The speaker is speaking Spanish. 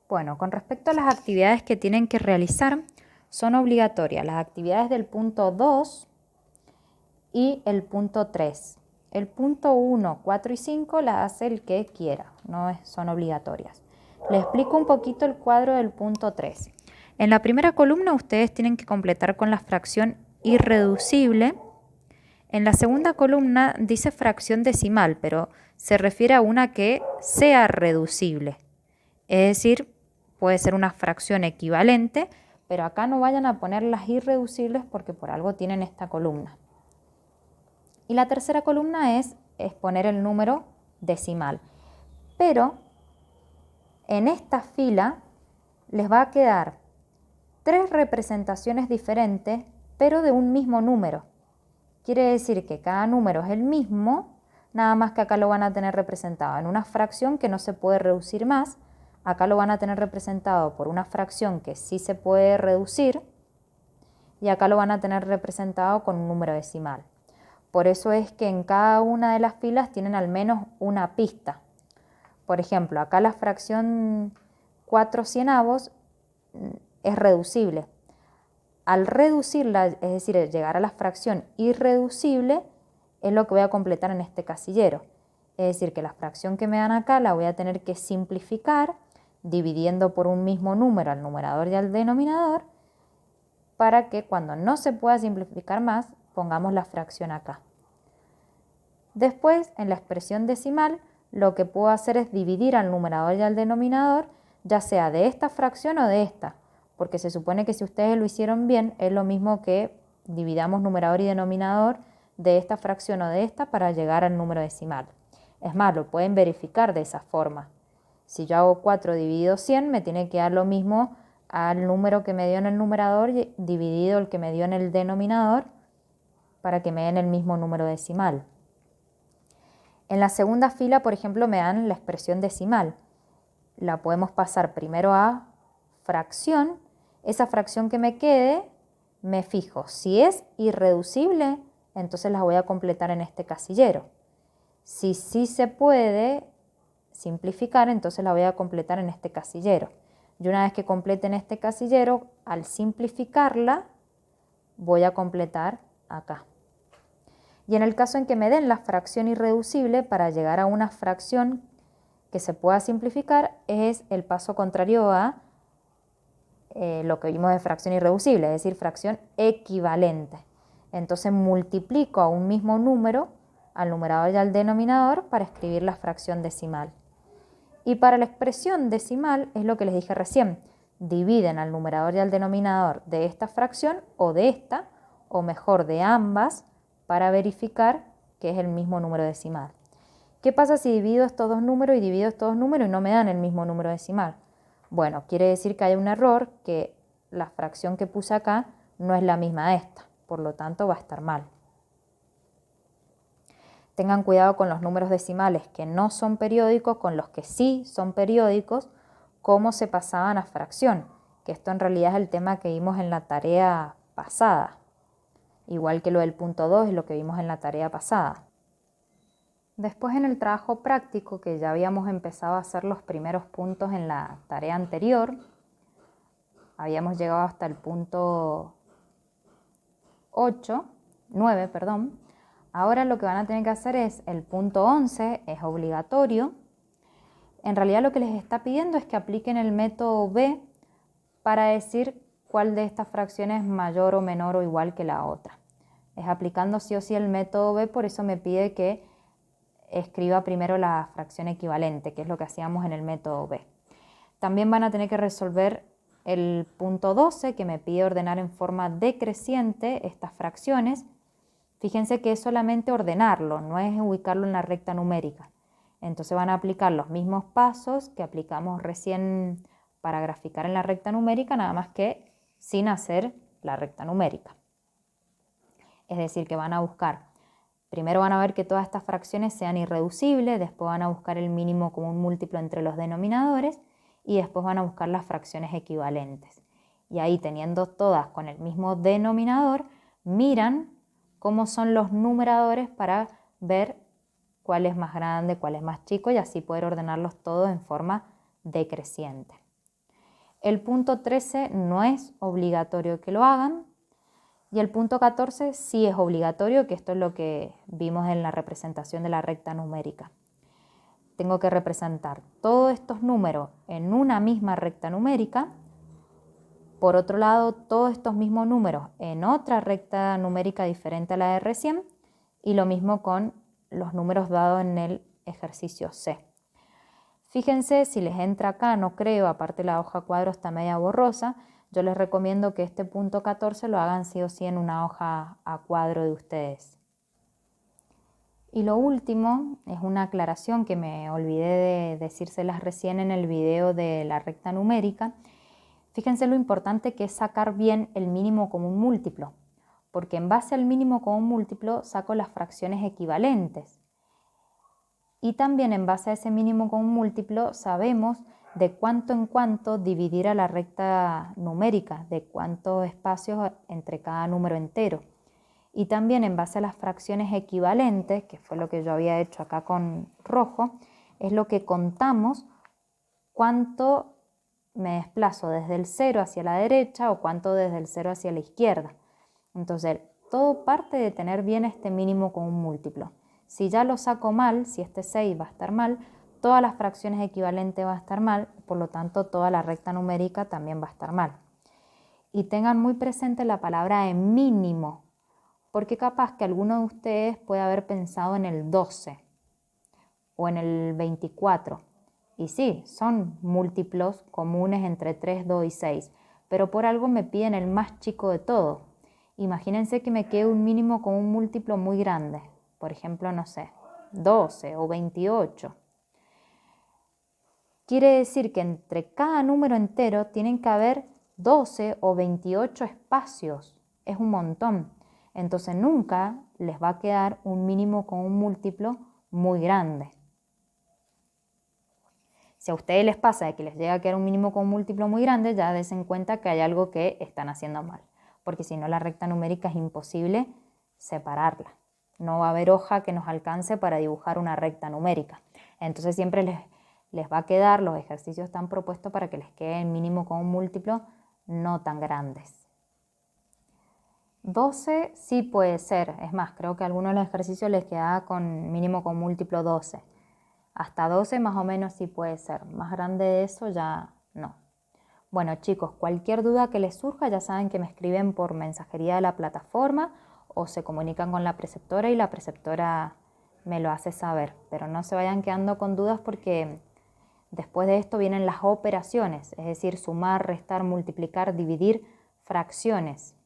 Bueno, con respecto a las actividades que tienen que realizar, son obligatorias las actividades del punto 2 y el punto 3. El punto 1, 4 y 5 las hace el que quiera, son obligatorias. Les explico un poquito el cuadro del punto 3. En la primera columna ustedes tienen que completar con la fracción irreducible. En la segunda columna dice fracción decimal, pero se refiere a una que sea reducible. Es decir, puede ser una fracción equivalente, pero acá no vayan a poner las irreducibles porque por algo tienen esta columna. Y la tercera columna es poner el número decimal. Pero en esta fila les va a quedar 3 representaciones diferentes, pero de un mismo número. Quiere decir que cada número es el mismo, nada más que acá lo van a tener representado en una fracción que no se puede reducir más. Acá lo van a tener representado por una fracción que sí se puede reducir y acá lo van a tener representado con un número decimal. Por eso es que en cada una de las filas tienen al menos una pista. Por ejemplo, acá la fracción 4/100 es reducible. Al reducirla, es decir, llegar a la fracción irreducible, es lo que voy a completar en este casillero. Es decir, que la fracción que me dan acá la voy a tener que simplificar dividiendo por un mismo número al numerador y al denominador, para que cuando no se pueda simplificar más, pongamos la fracción acá. Después, en la expresión decimal, lo que puedo hacer es dividir al numerador y al denominador, ya sea de esta fracción o de esta, porque se supone que si ustedes lo hicieron bien, es lo mismo que dividamos numerador y denominador de esta fracción o de esta para llegar al número decimal. Es más, lo pueden verificar de esa forma. Si yo hago 4 dividido 100, me tiene que dar lo mismo al número que me dio en el numerador dividido el que me dio en el denominador para que me den el mismo número decimal. En la segunda fila, por ejemplo, me dan la expresión decimal. La podemos pasar primero a fracción. Esa fracción que me quede, me fijo. Si es irreducible, entonces la voy a completar en este casillero. Si sí se puede simplificar, entonces la voy a completar en este casillero. Y una vez que complete en este casillero, al simplificarla, voy a completar acá. Y en el caso en que me den la fracción irreducible, para llegar a una fracción que se pueda simplificar, es el paso contrario a lo que vimos de fracción irreducible, es decir, fracción equivalente. Entonces multiplico a un mismo número, al numerador y al denominador, para escribir la fracción decimal. Y para la expresión decimal es lo que les dije recién, dividen al numerador y al denominador de esta fracción o de esta, o mejor de ambas, para verificar que es el mismo número decimal. ¿Qué pasa si divido estos dos números y divido estos dos números y no me dan el mismo número decimal? Bueno, quiere decir que hay un error, que la fracción que puse acá no es la misma de esta, por lo tanto va a estar mal. Tengan cuidado con los números decimales que no son periódicos, con los que sí son periódicos, cómo se pasaban a fracción, que esto en realidad es el tema que vimos en la tarea pasada. Igual que lo del punto 2 es lo que vimos en la tarea pasada. Después en el trabajo práctico, que ya habíamos empezado a hacer los primeros puntos en la tarea anterior, habíamos llegado hasta el punto 9, perdón. Ahora lo que van a tener que hacer es el punto 11, es obligatorio. En realidad lo que les está pidiendo es que apliquen el método B para decir cuál de estas fracciones es mayor o menor o igual que la otra. Es aplicando sí o sí el método B, por eso me pide que escriba primero la fracción equivalente, que es lo que hacíamos en el método B. También van a tener que resolver el punto 12, que me pide ordenar en forma decreciente estas fracciones. Fíjense que es solamente ordenarlo, no es ubicarlo en la recta numérica. Entonces van a aplicar los mismos pasos que aplicamos recién para graficar en la recta numérica, nada más que sin hacer la recta numérica. Es decir, que van a buscar, primero van a ver que todas estas fracciones sean irreducibles, después van a buscar el mínimo común múltiplo entre los denominadores y después van a buscar las fracciones equivalentes. Y ahí, teniendo todas con el mismo denominador, miran cómo son los numeradores para ver cuál es más grande, cuál es más chico y así poder ordenarlos todos en forma decreciente. El punto 13 no es obligatorio que lo hagan y el punto 14 sí es obligatorio, que esto es lo que vimos en la representación de la recta numérica. Tengo que representar todos estos números en una misma recta numérica. Por otro lado, todos estos mismos números en otra recta numérica diferente a la de recién, y lo mismo con los números dados en el ejercicio C. Fíjense, si les entra acá, no creo, aparte la hoja cuadro está media borrosa, yo les recomiendo que este punto 14 lo hagan sí o sí en una hoja a cuadro de ustedes. Y lo último es una aclaración que me olvidé de decírselas recién en el video de la recta numérica. Fíjense lo importante que es sacar bien el mínimo común múltiplo, porque en base al mínimo común múltiplo saco las fracciones equivalentes. Y también en base a ese mínimo común múltiplo sabemos de cuánto en cuánto dividir a la recta numérica, de cuántos espacios entre cada número entero. Y también en base a las fracciones equivalentes, que fue lo que yo había hecho acá con rojo, es lo que contamos cuánto me desplazo desde el 0 hacia la derecha o cuánto desde el 0 hacia la izquierda. Entonces, todo parte de tener bien este mínimo común múltiplo. Si ya lo saco mal, si este 6 va a estar mal, todas las fracciones equivalentes va a estar mal, por lo tanto toda la recta numérica también va a estar mal. Y tengan muy presente la palabra de mínimo, porque capaz que alguno de ustedes puede haber pensado en el 12 o en el 24. Y sí, son múltiplos comunes entre 3, 2 y 6, pero por algo me piden el más chico de todo. Imagínense que me quede un mínimo con un múltiplo muy grande, por ejemplo, no sé, 12 o 28. Quiere decir que entre cada número entero tienen que haber 12 o 28 espacios. Es un montón. Entonces nunca les va a quedar un mínimo con un múltiplo muy grande. Si a ustedes les pasa de que les llega a quedar un mínimo con un múltiplo muy grande, ya den cuenta que hay algo que están haciendo mal, porque si no la recta numérica es imposible separarla. No va a haber hoja que nos alcance para dibujar una recta numérica. Entonces siempre les va a quedar, los ejercicios están propuestos para que les quede el mínimo con un múltiplo no tan grandes. 12 sí puede ser, es más, creo que a algunos de los ejercicios les queda con mínimo con múltiplo 12. Hasta 12 más o menos sí puede ser, más grande de eso ya no. Bueno chicos, cualquier duda que les surja ya saben que me escriben por mensajería de la plataforma o se comunican con la preceptora y la preceptora me lo hace saber. Pero no se vayan quedando con dudas porque después de esto vienen las operaciones, es decir, sumar, restar, multiplicar, dividir fracciones.